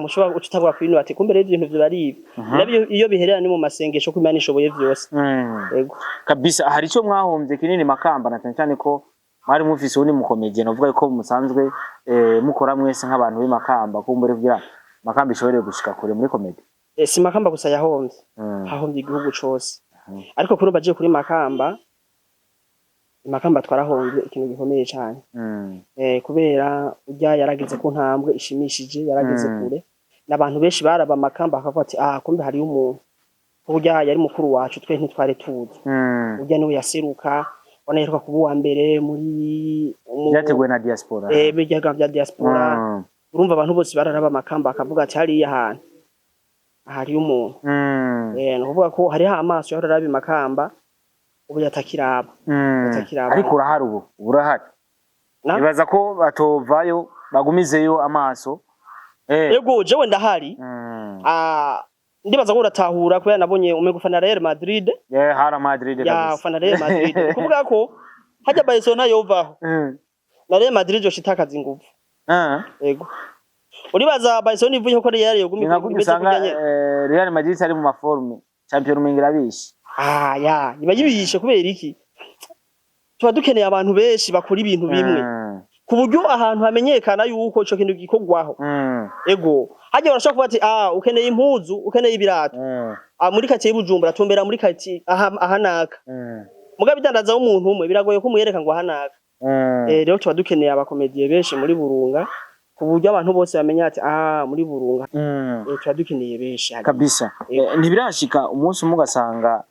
mushobora utagwa kwino ati kumbe rero ibintu vyari nabyo iyo biherera ni mu masengesho ko Imana ishoboye byose yego kabisa hari ico mwahombye kinini Makamba na cyane ko mwari mufise uni mukomedian uvuga ko musanzwe mukora mwese nk'abantu b'Imakamba kumbure kugira Makamba ishobore gushika kure muri komedi si Makamba gusa yahombye hahombye igihugu cose ariko kuri baje kuri Makamba twarahombye ikintu gikomeye cyane kubera ujya yarageze ku ntambwe ishimishije yarageze kure n'abantu benshi baraba Makamba akavuga ati kumbe hari umuntu ujya yari mukuru wacu twe ntitware tuzi ujya niwe yaseruka wanaheruka kuba uwa mbere muri byateguwe na diaspora bijyaga bya diaspora urumva abantu bose bararaba Makamba akavuga ati hariya hantu hari umuntu no kuvuga ko hari amaso yararabi Makamba ubu yatakiraba ariko urahari ubu urahari nibaza ko batovayo bagumizeyo amaso yego jewe ndahari ndibaza ko uratahura kubera nabonye umwe gufana Real Madrid hara Madrid ya ufana Real Madrid kuvuga ko hajya Barcelona yovaho na Real Madrid yoshitakaza ingufu yego uribaza Barcelona ivuye ko Real yogumi kubisanga Real Madrid ari mu maforme champion mingira bishi ya iba yibishe kubera iki tuba dukeneye abantu benshi bakora ibintu bimwe ku buryo ahantu hamenyekana yuko ico kintu gikogwaho ego hajya barashaka kuba ati ukeneye impuzu ukeneye ibirato muri kati y'Ibujumbura tumbera muri kati ahanaka mugabe dandaza umuntu umwe biragoye ko muyereka ngo ahanaka rero tuba dukeneye abakomediye benshi muri Burunga ku buryo abantu bose bamenya ati muri Burunga tuba dukeneye benshi kabisa ntibirashika umunsi umwe ugasanga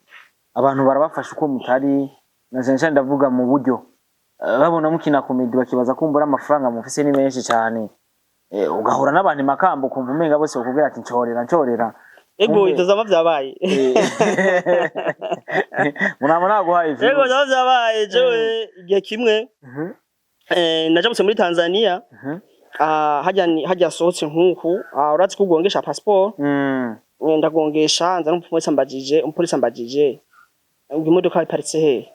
abantu barabafasha uko mutari nasenje ndavuga mu buryo babona mukina komedi bakibaza kumbura amafaranga mufise ni menshi cyane ugahura n'abandi Makamba kumva umenga bose bakubwira ati ncorera ego itazama vyabaye munamona guhaye ego vyabaye jewe igihe kimwe najabutse muri Tanzania hajya sohotse nkuku uratse kugongesha passport ndagongesha nza umupolisi ambajije imodoka iparitse he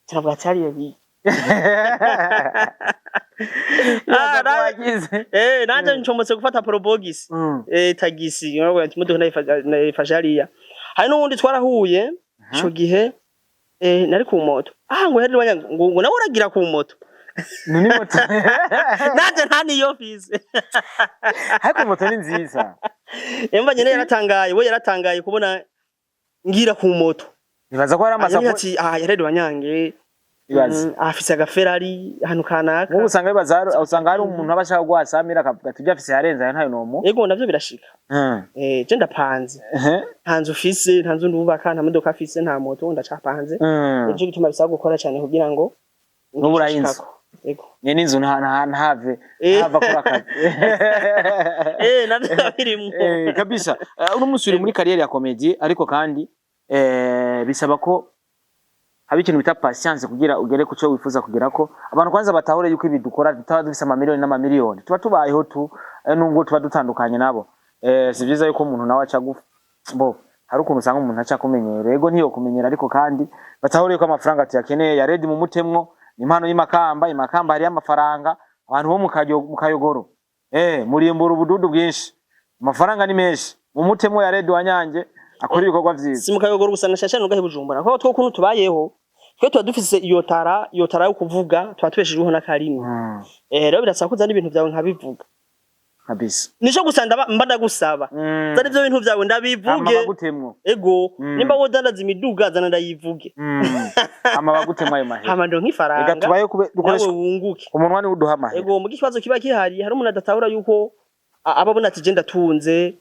turavuga ati hariya nanje ncomotse gufata probogisi tagisi imodoka nayifashe hariya hari n'ubundi twarahuye ico gihe nari ku moto ngo yari ngo nawe uragira ku moto nuni moto nanje ntani office hako moto ni nziza emba nyene yaratangaye kubona ngira ku moto nibaza ko hari amasapo ati yaredi wanyange afise agaferari hanu kanaka ngo usanga usanga hari umuntu abashaka gwasamira akavuga ati byafise yarenza ayo ntayo nomo yego navyo birashika je ndapanze ntanzu ufise ntanzu ndubaka nta modoka afise nta moto ndacapanze ejo gituma bisaba gukora cyane kugira ngo n'uburahinze yego nyene inzu hava kuri akazi navyo birimwo kabisa uno musuri muri carrière ya comedy ariko kandi bisaba ko haba ikintu bita patience kugira ugere ku cyo wifuza kugira ko abantu kwanza batahure yuko ibi dukora tutaba dufise amamiliyoni n'amamiliyoni tuba tubayeho nubwo tuba dutandukanye nabo si byiza yuko umuntu nawe aca hari ukuntu usanga umuntu aca kumenyera yego ntiyo kumenyera ariko kandi batahure yuko amafaranga tuyakeneye ya Red mu mutemwo impano y'Imakamba hari amafaranga abantu bo mu Kayogoro murimbura ubududu bwinshi amafaranga ni menshi mu mutemwo ya Red wanyange akora ibikorwa vyiza si mu Kayogoro gusa nashashana ugahe Bujumbura ko two kuntu tubayeho twe tuba dufise iyo tara yo kuvuga tuba tubeshejweho n'akarimi rero birasaba kuzana ibintu byawe nkabivuga kabisa nico gusa mbanda gusaba zari byo bintu byawe ndabivuge ego nimba wodandaza imiduga zana ndayivuge bagutemwa ayo mahera hamando nk'ifaranga ega tubaye dukoresha wunguke umunwa ni uduha amahera ego mu gikibazo kiba kihari hari umuntu adatahura yuko ababona ati je ndatunze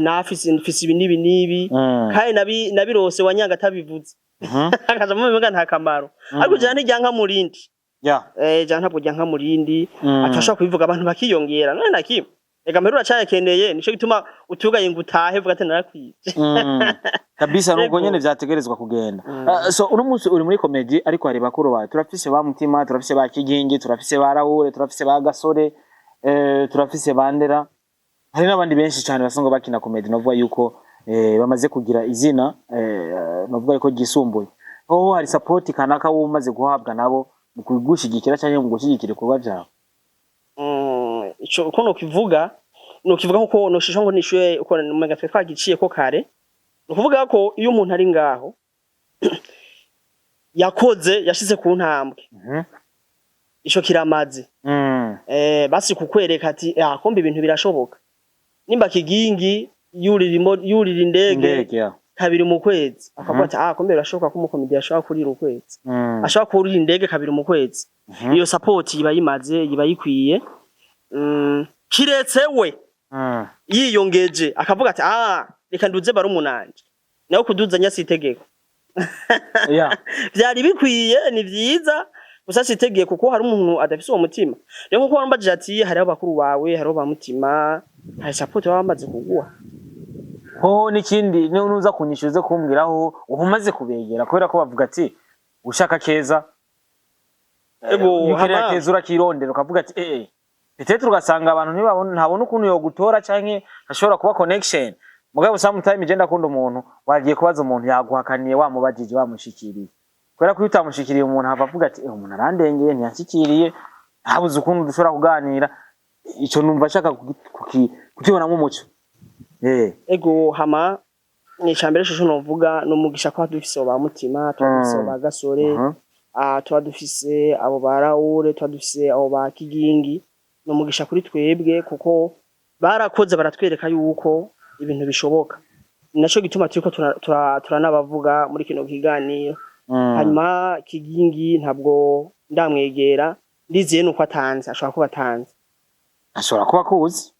nafise ibi nibi kandi nabirose wanyanga atabivuze akaza mu bivuga nta kamaro ariko je ntijyanka murindi je ntabwo jyanka murindi atashaka kubivuga abantu bakiyongera none nakimwe ega mperura cyakeneye nico gituma utugaye ngutahe vuga ati narakwije kabisa nuko nyene vyategerezwa kugenda so uno munsi uri muri comedy ariko hari bakuru ba turafise ba Mutima turafise ba Kigingi turafise ba Rahure turafise ba Gasore turafise bandera hari n'abandi benshi cyane basonga bakina comedy novuga yuko bamaze kugira izina novuga yuko gisumbuye hari support kanaka wo umaze guhabwa nabo mu kugushigikira cyangwa mu gushigikira ibikorwa byawe ico uko nokivuga kuko noshisha ngo nishuye uko umenga twe twagiciye ko kare nukuvuga ko iyo umuntu ari ngaho yakoze yashize ku ntambwe ico kiramaze basi kukwereka ati kombe ibintu birashoboka nimba Kigingi yurira indege kabiri mu kwezi akavuga ati kombe birashoboka ko umukomedi ashobora kurira ukwezi ashobora kurira indege kabiri mu kwezi iyo support iba yimaze iba yikwiye kiretse we yiyongeje akavuga ati reka nduze barumunanje naho kuduzanya sitegeko byari bikwiye ni vyiza gusa sitegeko kuko hari umuntu adafise uwo mutima rero nkuko wambaje ati hari abakuru bawe hari abamutima hari support bamaze kuguha ho n'ikindi nuza kunyishuze kumbwiraho ubumaze kubegera kubera ko bavuga ati ushaka keza ukiriya keza urakirondera ukavuga ati peut-être ugasanga abantu ntabona ukuntu yo gutora canke ashobora kuba connection mugabo sometimes je ndakunda umuntu wagiye kubaza umuntu yaguhakaniye wamubajije wamushikiriye kubera ko utamushikiriye umuntu hava avuga ati umuntu arandengeye ntiyashikiriye habuze ukuntu dushobora kuganira ico numva shaka kukibona mu muco hama ni cyambere shusho novuga no mugisha ko dufise ba mutima tudufise ba gasore tudufise abo baraure tudufise abo ba kigingi no mugisha kuri twebwe kuko barakoze baratwereka yuko ibintu bishoboka naco gituma turiko turanabavuga muri kino kiganiro hanyuma kigingi ntabwo ndamwegera ndiziye nuko atanze ashobora kuba atanze ashobora kuba kuzi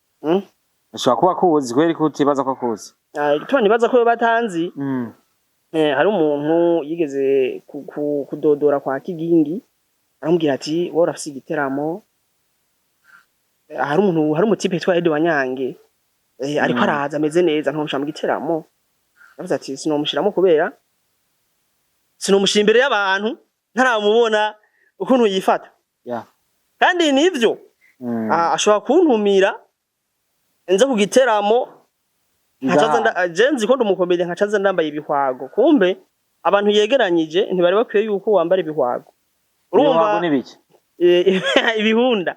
ashobora kuba kuzi kweri ko utibaza ko kuzi gituma nibaza ko batanzi hari umuntu yigeze kudodora kwa kigingi aramubwira ati wowe urafise igiteramo hari umutipe twa Edi Wanyange ariko araza ameze neza ntomusha mu giteramo yavuze ati sinomushiramo kubera sinomushira imbere y'abantu ntaramubona ukuntu yifata kandi nivyo ashobora kuntumira enze ku giteramo nkacaza jenzi ko ndumukomedi nkacaza ndambaye ibihwago kumbe abantu yegeranyije ntibari bakwiye yuko wambara ibihwago urumva nibiki ibihunda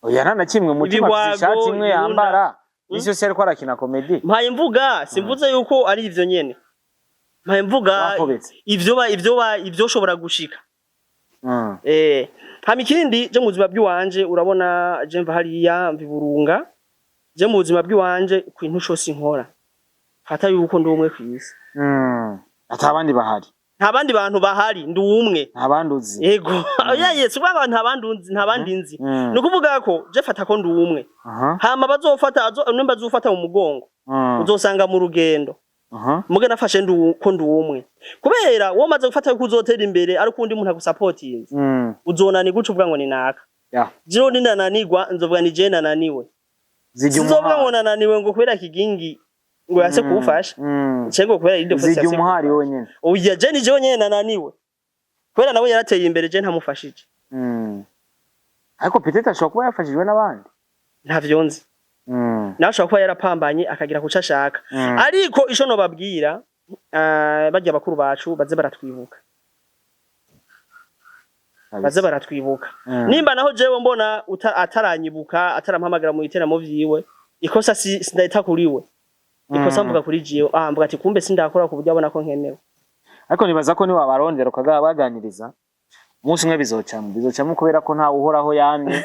oya nana kimwe mutima ishati imwe yambara isi yose ariko arakina komedi mpaye mvuga simvuze yuko ari ivyo nyene mpaye mvuga ivyo ushobora gushika hama ikindi je mu buzima bw'iwanje urabona je mva hariya mviburunga je mu buzima bw'iwanje kwintu cyose nkora hata yuko ndi umwe kwisi atabandi bahari nta bandi bantu bahari ndi umwe ntabanduzi yego yes ubwo ntabandi nzi nukuvuga ko je fata ko ndi umwe hama bazofata nimba zufata mu mugongo uzosanga mu rugendo muge nafashe ko ndi umwe kubera wo maze gufata ko uzotera imbere ari kundi umuntu agusupportinze uzonani guca uvuga ngo ni naka jiro ni nananigwa nzovuga ni je nananiwe zizovuga ngo nananiwe ngo kubera kigingi ngo yase kufasha cengo kubera inde fasi yase umuhari wonyene oya je ni je wonyene nananiwe kubera nawe yarateye imbere je ntamufashije ariko peut-être ashobora kuba yafashijwe n'abandi ntavyo nzi nawe ashobora kuba yarapambanye akagira kuca ashaka ariko isho no babwira bajya bakuru bacu baze baratwibuka nimba naho jewe mbona ataranyibuka atarampamagara mu iteramo vyiwe ikosa sindahita kuriwe ikosa mvuga kuri jiyo mvuga ati kumbe sindakora ku buryo abona ko nkenewe ariko nibaza ko ni wabarondera ukagaba baganiriza umunsi umwe bizocamo kubera ko nta uhoraho yamye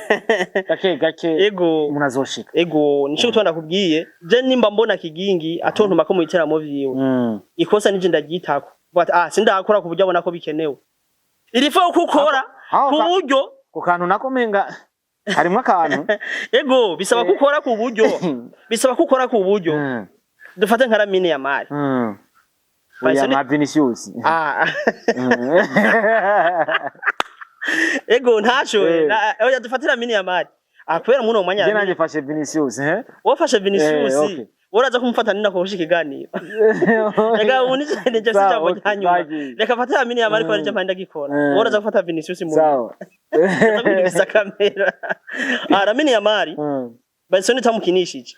gake ego umuntu azoshika ego nico gutwanda kubwiye je nimba mbona kigingi atontuma ko mu iteramo vyiwe ikosa nije ndaryitako sindakora ku buryo abona ko bikenewe irifa ukukora ku buryo ku kantu nakomenga harimo akantu ego bisaba gukora ku buryo dufate nka Lamine Yamal oya na Vinicius ego ntacho oya dufate Lamine Yamal kubera muno mwanya je nanje fashe Vinicius wafashe Vinicius uraza kumufata nina ko shikiganiro rega unije nje sijambo cyanyuma reka fata Lamine Yamal ko ari mpanda gikora uraza gufata Vinicius mu sawa bisa kamera Lamine Yamal basoni tamukinishije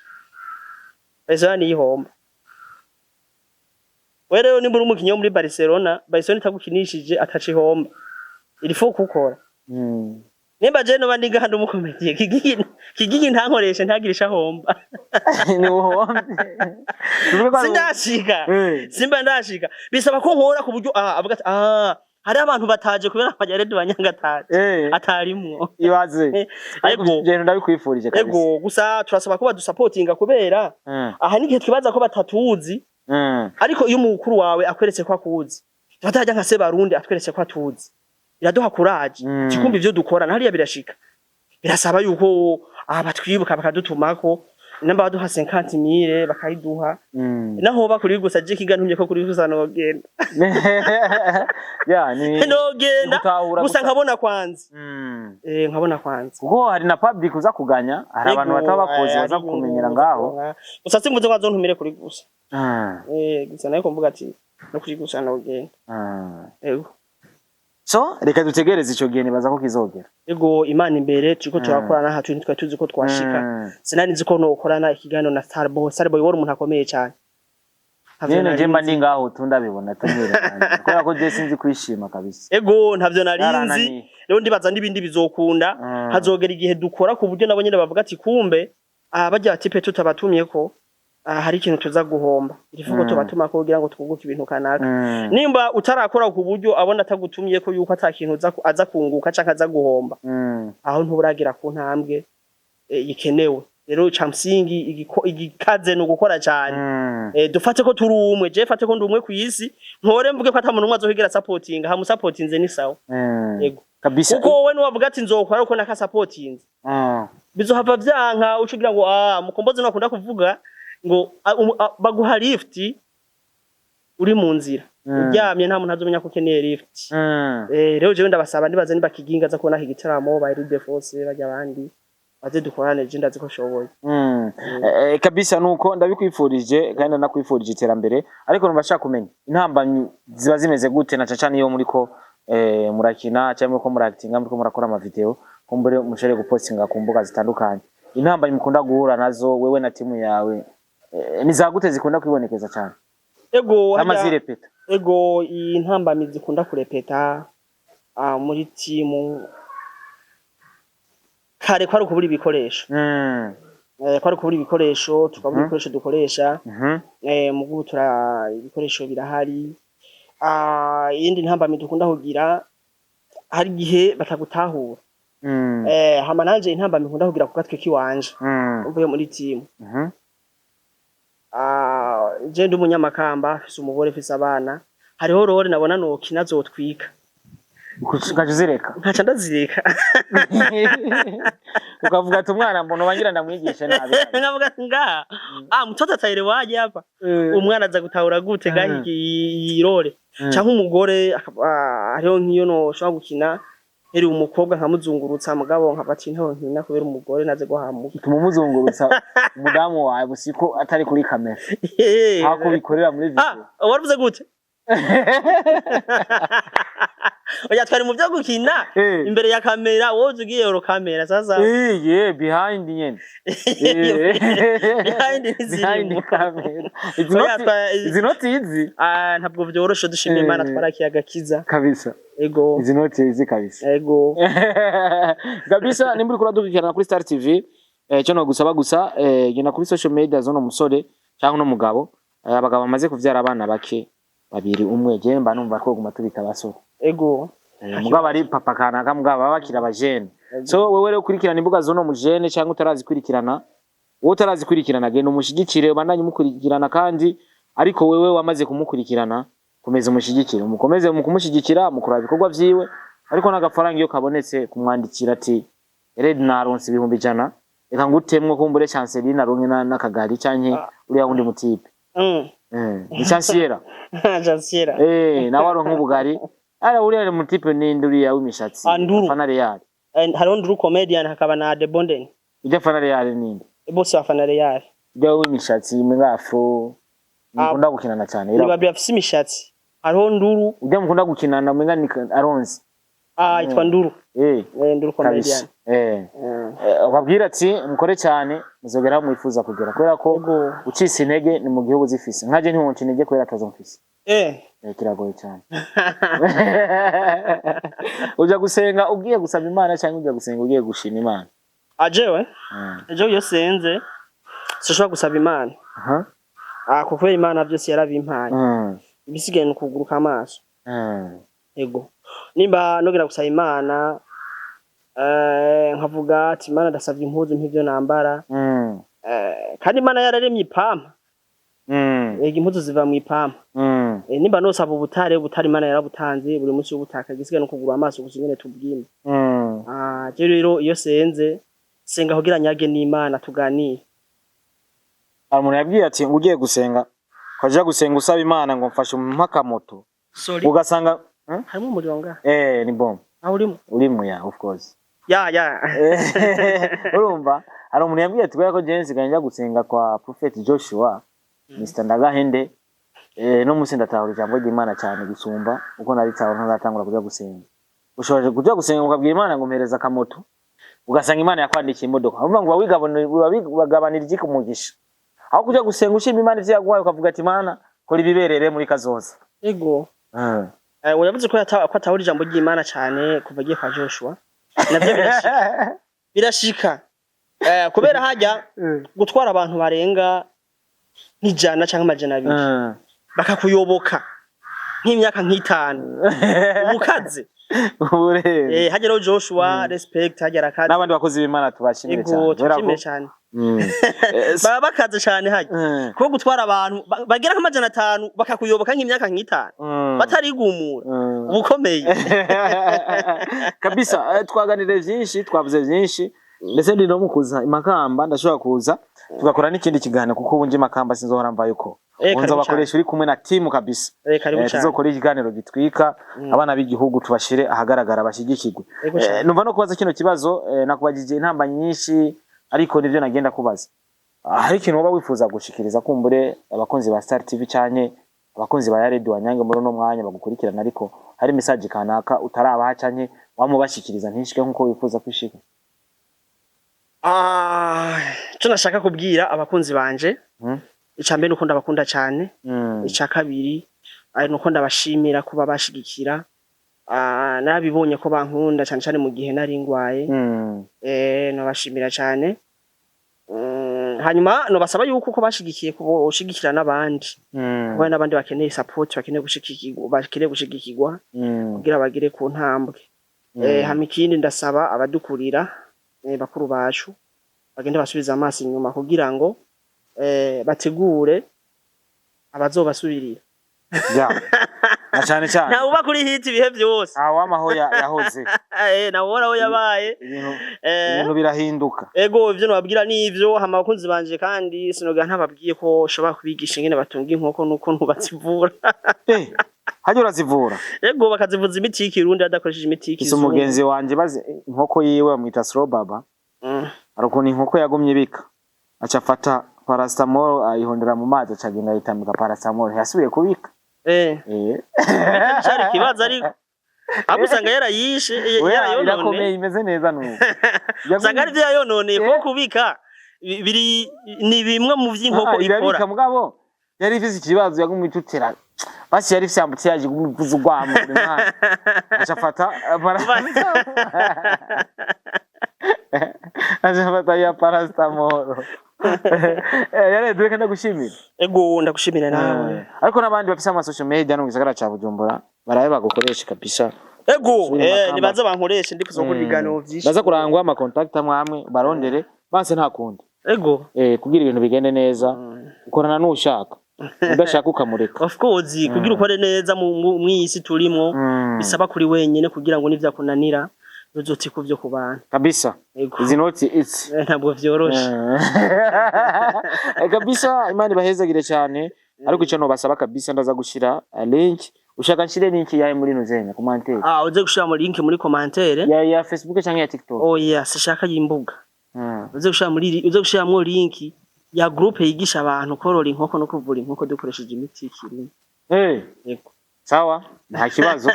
basoni yihomba wereyo ni muri umukinyo muri Barcelona basoni tagukinishije atacihomba irifo kukora nimba je no bandi gahanda umukomediye kigigi ntankoreshe ntagirisha homba ni uhombe simba ndashika bisaba ko nkora ku buryo avuga ati hari abantu bataje kubera Edi Wanyange atarimwo ibaze ariko je ndabikwifurije kabisa ego gusa turasaba ko badusupportinga kubera aha n'igihe twibaza ko batatuzi ariko iyo umukuru wawe akweretse ko akuzi batajya nka se barundi atweretse ko atuzi iraduha courage kikumva ivyo dukora hariya birashika birasaba yuko batwibuka bakadutumako namba baduha 50,000 bakayiduha naho bakuri gusa je kigantumye ko kuri gusa nogenda yani nogenda gusa nkabona kwanza nkabona kwanza kuko hari na public uza kuganya hari abantu bataba bakoze baza kumenyera ngaho gusa simvuze ngo azontumire kuri gusa gusa nayo kumvuga ati no kuri gusa nogenda ego so reka dutegereze ico gihe nibaza ko kizogera ego imana imbere turiko turakorana ha twintu twa tuzi ko twashika sinari nzi ko no korana ikigano na Starboy wari umuntu akomeye cyane nene je mba ndi ngaho tundabibona tumwerekana ko je sinzi kwishima kabisa ego ntavyo narinzi rero ndibaza ndibindi bizokunda hazogera igihe dukora ku buryo nabo nyene bavuga ati kumbe bajya ati pe tutabatumye ko hari ikintu tuza guhomba irivugo tubatuma ko kugira ngo twunguke ibintu kanaka nimba utarakora ku buryo abona atagutumye ko yuko atakintu aza kunguka canka aza guhomba aho ntuburagira ku ntambwe yikenewe rero chamsingi igikaze no gukora cyane dufate ko turi umwe je fate ko ndi umwe ku isi nkore mvuge ko atamuntu umwe azohigera supporting ha mu supportinze ni sawa yego kabisa kuko wowe nuwavuga ati nzokora uko naka supportinze bizohava vyanka ucugira ngo mukomboze no akunda kuvuga ngo baguha lift uri mu nzira uryamye nta muntu azomenya ko keneye lift rero je ndabasaba ndibaze nibakiginga za kubona higitaramo ba Rude Force bajya abandi baze dukorane je ndazi ko shoboye kabisa nuko ndabikwifurije kandi nakwifurije iterambere ariko nubashaka kumenya intambamyi ziba zimeze gute na cacane iyo muri ko murakina cyangwa ko muractinga muri ko murakora ama video kumbure mushare gupostinga ku mbuga zitandukanye intambamyi mukunda guhura nazo wewe na timu yawe nizagute zikunda kwibonekeza cyane ego amazirepeta ego intambamyi zikunda kurepeta muri timu kare kwari kubura ibikoresho kwari kubura ibikoresho tukabura ibikoresho dukoresha mu gutura ibikoresho birahari yindi ntambamyi dukunda kugira hari gihe batagutahura hama nanje intambamyi nkunda kugira ku gatwe kiwanje uvuye muri timu je ndi umunyamakamba fise umugore fise abana hariho rore nabona no kinazotwika ukajuzireka nkaca ndazireka ukavuga ati umwana mbona bangira ndamwigisha nabi ngavuga nga mtoto atayire waje hapa umwana aza gutahura gute gahi irore canke umugore hariho nkiyo no shobora gukina eri umukobwa nkamuzungurutsa mugabo nkabati ntaho nkina kubera umugore naze guhamuka tumumuzungurutsa umudamu wawe busiko atari kuri kamera hako bikorera muri video waruvuze gute oya twari mu byo gukina imbere ya kamera wowe ugiye ero kamera sasa behind nyene behind kamera it's not easy ntabwo byoroshe dushimye Imana twarakiye agakiza kabisa ego it's not easy kabisa ego kabisa nimburi kura dukirana kuri Star TV cyo no gusaba gusa gena kuri social media zono musore cyangwa no mugabo abagabo bamaze kuvyara abana bake babiri umwe je mba numva ko guma tubita basore ego mugabo ari papa kana kamugabo babakira abajene so wewe rero kurikirana imbuga zono mujene cyangwa utarazikurikirana utarazikurikirana genda umushigikire ubandanye mukurikirana kandi ariko wewe wamaze kumukurikirana komeza umushigikire mukomeze mukumushigikira mukura bikorwa vyiwe ariko nagafaranga iyo kabonetse kumwandikira ati red naronse 100 reka ngutemwe kumbure Chanceline naronke nakagari canke uriya wundi mutipe ni Chancellor Chancellor nawe aronka ubugari ara uriya mutipe n'induriya w'imishatsi fana Real hariho nduru comedian hakaba na The Bonden ijya fana Real ninde bose bafana Real ijya w'imishatsi mwenga afro mukunda gukinana cyane ni babiri afise imishatsi hariho nduru ujya mukunda gukinana mwenga ni Aronzi itwa nduru nduru comedian babwira ati mukore cyane muzogera mwifuza kugera kubera ko ucise intege ni mu gihugu zifise nkaje ntiwonce intege kubera atazo mfise kiragoye cyane uja gusenga ugiye gusaba Imana cyangwa ugiye gusenga ugiye gushima Imana ajewe ejo yo senze sishobora gusaba Imana kuko Imana byose yarabimpaye ibisigaye no kuguruka amaso ego nimba nogera gusaba Imana nkavuga ati Imana ndasavye impuzu nk'ivyo nambara kandi Imana yararemye ipampa ega impuzu ziva mu ipampa nimba nosaba ubutare Imana yarabutanze buri munsi w'ubutaka gisiga no kugura amaso gusa nyene tubwime je rero iyo senga kugira nyage n'Imana tuganire. Umuntu yabwiye ati ugiye gusenga kwaje gusenga usaba Imana ngo mfashe mpaka moto ugasanga harimo umuriro nga ni bomb urimo ya of course ya urumva hari umuntu yabwiye ati ko James ganja gusenga kwa Prophet Joshua Mr Ndagahende no musi ndatahura ijambo ry'Imana cyane gisumba uko nari taho ntatangura kujya gusenga ushoje kujya gusenga ukabwira Imana ngo mpereza kamoto ugasanga Imana yakwandikiye imodoka urumva ngo wagabanira iki kumugisha aho kujya gusenga ushima Imana ivyo yaguhaye ukavuga ati Imana kora ibiberere muri kazoza ego uyavuze ko atahura ijambo ry'Imana cyane kuva giye kwa Joshua navyo birashika kubera hajya gutwara abantu barenga nk'ijana cyangwa amajana abiri bakakuyoboka nk'imyaka nk'itanu ubukaze hajya rero Joshua respect hajya rakaze n'abandi bakozi b'Imana tubashimire cyane baba bakaze cyane hajya kuko gutwara abantu bagera nk'amajana 5 bakakuyoboka nk'imyaka nk'itanu batarigumura ubukomeye kabisa twaganire byinshi twavuze byinshi ndetse ndi no mukuza imakamba ndashobora kuza tugakora n'ikindi kiganiro kuko ubunje makamba sinzohora mva yuko unza bakoresha uri kumwe na team kabisa tuzokora ikiganiro gitwika abana b'igihugu tubashire ahagaragara bashigikirwe numva no kubaza kino kibazo nakubagije intamba nyinshi ariko nivyo nagenda kubaza hari ikintu woba wifuza gushikiriza kumbure abakonzi ba Star TV cyane abakonzi ba Radio Wanyange muri no mwanya bagukurikirana ariko hari message kanaka utarabaha cyane wamubashikiriza ntishike nkuko wifuza kwishika cyo nashaka kubwira abakunzi banje icambe nuko ndabakunda cyane ica kabiri ari nuko ndabashimira kuba bashigikira nabibonye ko bankunda cyane cyane mu gihe nari ngwaye nabashimira cyane hanyuma no basaba yuko uko bashigikiye kushigikira n'abandi kuba n'abandi bakeneye support bakeneye gushigikirwa kugira bagire ku ntambwe hamikindi ndasaba abadukurira bakuru bacu bagende basubiza amaso inyuma kugira ngo bategure abazobasubirira na cyane nta uba kuri hit ibihe byose wamaho yahoze nawora aho yabaye ibintu birahinduka ego ivyo nababwira nivyo hama abakunzi banje kandi sinoga ntababwiye ko shobora kubigisha ingene batunga inkoko nuko ntubazivura hajya urazivura ego bakazivuza imiti y'ikirundi adakoresheje imiti y'ikizungu umugenzi wanje baze inkoko yiwe bamwita slow baba ariko ni inkoko yagumye bika aca afata paracetamol ayihondera mu mazi acagenda ayitambika paracetamol yasubiye kubika cyari kibaza ariko abusanga yarayishe yarakomeye imeze neza nuko usanga ari byo yayononeye kuko kubika biri ni bimwe mu vy'inkoko ikora mugabo yari ifise ikibazo yagumye itutera basi yari ifise ambutiyaje gumuvuza ugwamo mwana acafata acafata ya paracetamol yare duke ndagushimira ego ndagushimira nawe ariko nabandi bafise ama social media no gisagara ca Bujumbura baraye bagukoresha kabisa ego nibaza bankoresha ndi kuzokora ibiganiro vyinshi baza kurangwa ama contact amwe barondere banse nta kundi ego kugira ibintu bigende neza ukorana n'ushaka udashaka ukamureka of course kugira ukore neza mu isi turimo bisaba kuri wenyene kugira ngo nivya kunanira uzoti kuvyo kubana kabisa izi noti it's ntabwo vyoroshe kabisa Imana bahezagire cyane ariko ico no basaba kabisa ndaza gushira link ushaka nshire link yaye muri nuzenya commentaire uze gushira mu link muri commentaire ya Facebook cyangwa ya TikTok sishaka y'imbuga uze gushira mu link ya groupe yigisha abantu korora inkoko no kuvura inkoko dukoresheje imiti y'ikirungu yego sawa nta kibazo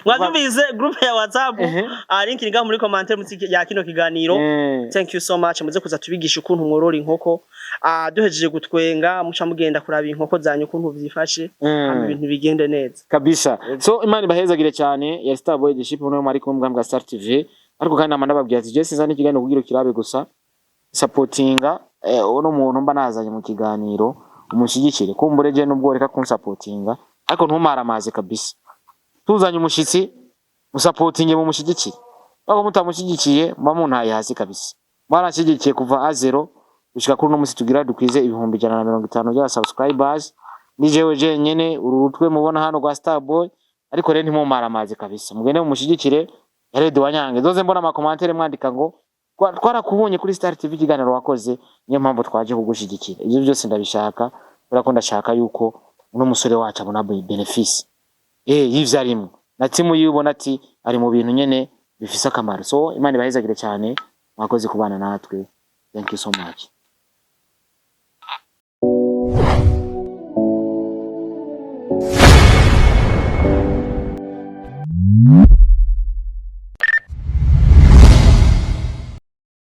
mwazubize group ya WhatsApp link iri muri commentaire ya kino kiganiro thank you so much muze kuza tubigisha ukuntu mworora inkoko duhejeje gutwenga muca mugenda kuraba inkoko zanyu ukuntu vyifashe ibintu bigende neza kabisa so Imana bahezagire cyane ya Star Boy Leadership no mari kumwe mbwa Star TV ariko kandi amanda babwiye ati Jesse zani kiganiro kugira kirabe gusa supportinga uno muntu mba nazanye mu kiganiro umushigikire kumbure je nubwo reka kunsupportinga ariko ntumara amazi kabisa tuzanye umushitsi musupportinge mu mushigikire bako mutamushigikiye mba muntaye hasi kabisa mwarashigikiye kuva A0 gushika kuri no musi tugira dukwize 150 ya subscribers ni jewe jenyene uru rutwe mubona hano rwa Starboy, ariko rero ntimumara amazi kabisa, mugende mumushigikire Yared Wanyange. Zoze mbona ama commentaire mwandika ngo twarakubonye kuri Star TV ikiganiro wakoze, niyo mpamvu twaje kugushigikira. Ivyo byose ndabishaka, urako ndashaka yuko uno musore wacu abona benefisi y'ivyo arimo, na timu yibona ati ari mu bintu nyene bifise akamaro. So Imana ibahezagire cyane, mwakoze kubana natwe. Thank you so much.